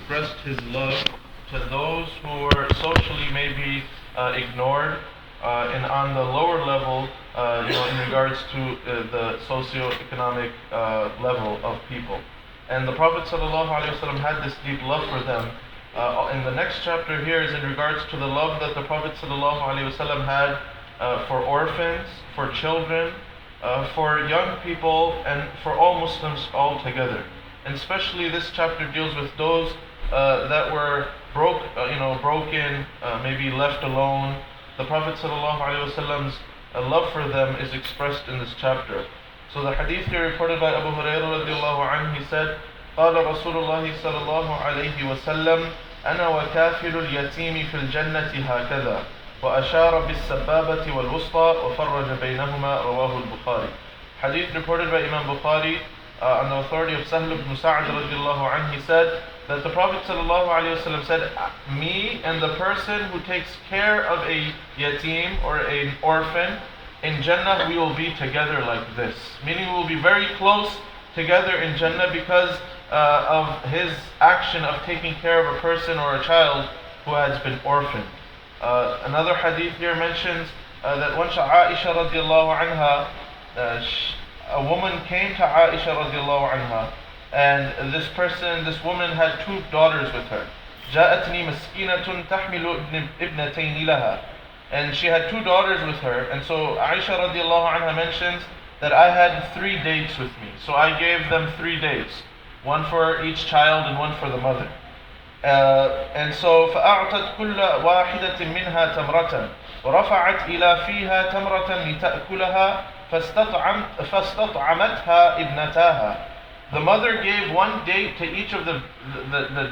expressed his love to those who were socially maybe ignored and on the lower level, in regards to the socio-economic level of people. And the Prophet ﷺ had this deep love for them. In the next chapter here is in regards to the love that the Prophet ﷺ had for orphans, for children, for young people, and for all Muslims altogether. And especially this chapter deals with those that were broken, maybe left alone. The Prophet ﷺ's love for them is expressed in this chapter. So the hadith here reported by Abu Hurairah radiallahu anhu, he said, قال رسول الله صلى الله عليه وسلم أنا وكافل اليتيم في الجنة هكذا وأشار بالسبابة والوسطى وفرج بينهما رواه البخاري. Hadith reported by Imam Bukhari on the authority of Sahl ibn Sa'd radiallahu anhu, he said that the Prophet ﷺ said, me and the person who takes care of a yatim or an orphan, in Jannah we will be together like this. Meaning we will be very close together in Jannah because of his action of taking care of a person or a child who has been orphaned. Another hadith here mentions that once Aisha radiallahu anha, a woman came to Aisha radiallahu anha, and this woman had two daughters with her. جاءتني مسكينة تحمل ابنتين لها. And she had two daughters with her, and so Aisha radiallahu anha mentions that I had 3 dates with me. So I gave them 3 dates, one for each child and one for the mother. And so فأعطت كل واحدة منها تمرة ورفعت إلى فيها تمرة لتأكلها فاستطعمتها ابنتاها. The mother gave 1 date to each of the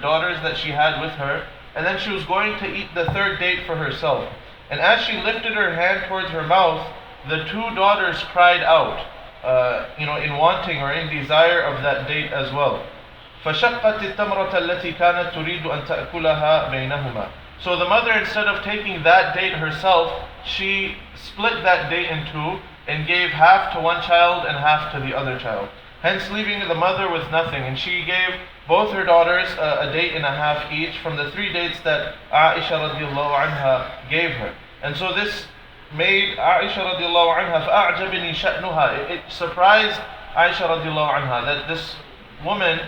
daughters that she had with her, and then she was going to eat the 3rd date for herself. And as she lifted her hand towards her mouth, the 2 daughters cried out, in wanting or in desire of that date as well. فشقت التمرة التي كانت تريد أن تأكلها بينهما. So the mother, instead of taking that date herself, she split that date in 2 and gave half to one child and half to the other child. Hence leaving the mother with nothing. And she gave both her daughters a date and a half each from the 3 dates that Aisha radiallahu anha gave her. And so this made Aisha radiallahu anha فَأَعْجَبِنِي شَأْنُهَا. It surprised Aisha radiallahu anha that this woman,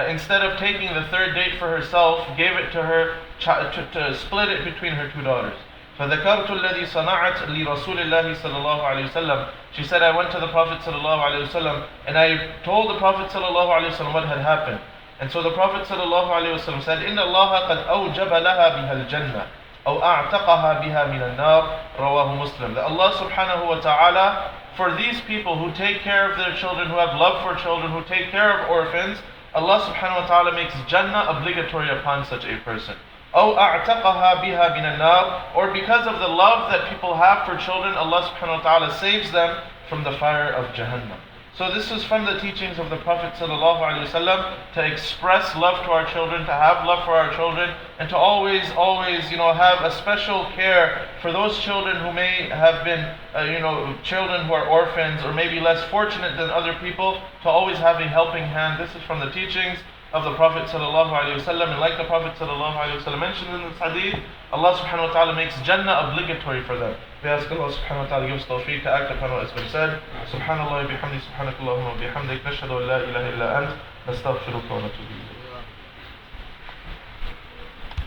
instead of taking the 3rd date for herself, gave it to her to split it between her 2 daughters. فذكرت الذي صنعت لرسول الله صلى الله عليه وسلم. She said, I went to the Prophet صلى الله عليه وسلم and I told the Prophet صلى الله عليه وسلم what had happened. And so the Prophet صلى الله عليه وسلم said, إن الله قد أوجب لها بها الجنة أو أعتقها بها من النار رواه مسلم. That Allah subhanahu wa ta'ala, for these people who take care of their children, who have love for children, who take care of orphans, Allah subhanahu wa ta'ala makes Jannah obligatory upon such a person. أو أعتقها بها من النار, or because of the love that people have for children, Allah subhanahu wa ta'ala saves them from the fire of Jahannam. So this is from the teachings of the Prophet sallallahu alaihi wasallam, to express love to our children, to have love for our children, and to always have a special care for those children who may have been children who are orphans or maybe less fortunate than other people, to always have a helping hand. This is from the teachings of the Prophet sallallahu alaihi wasallam, and like the Prophet sallallahu alaihi wasallam mentioned in this hadith, Allah subhanahu wa ta'ala makes Jannah obligatory for them. We ask Allah subhanahu wa ta'ala gives tawfiq to act upon what has been said. Subhanallah bihamdi, subhanakallahumma bihamdik, nashhadu an la ilaha illa ant, nastaghfiruka wa natubu ilayk.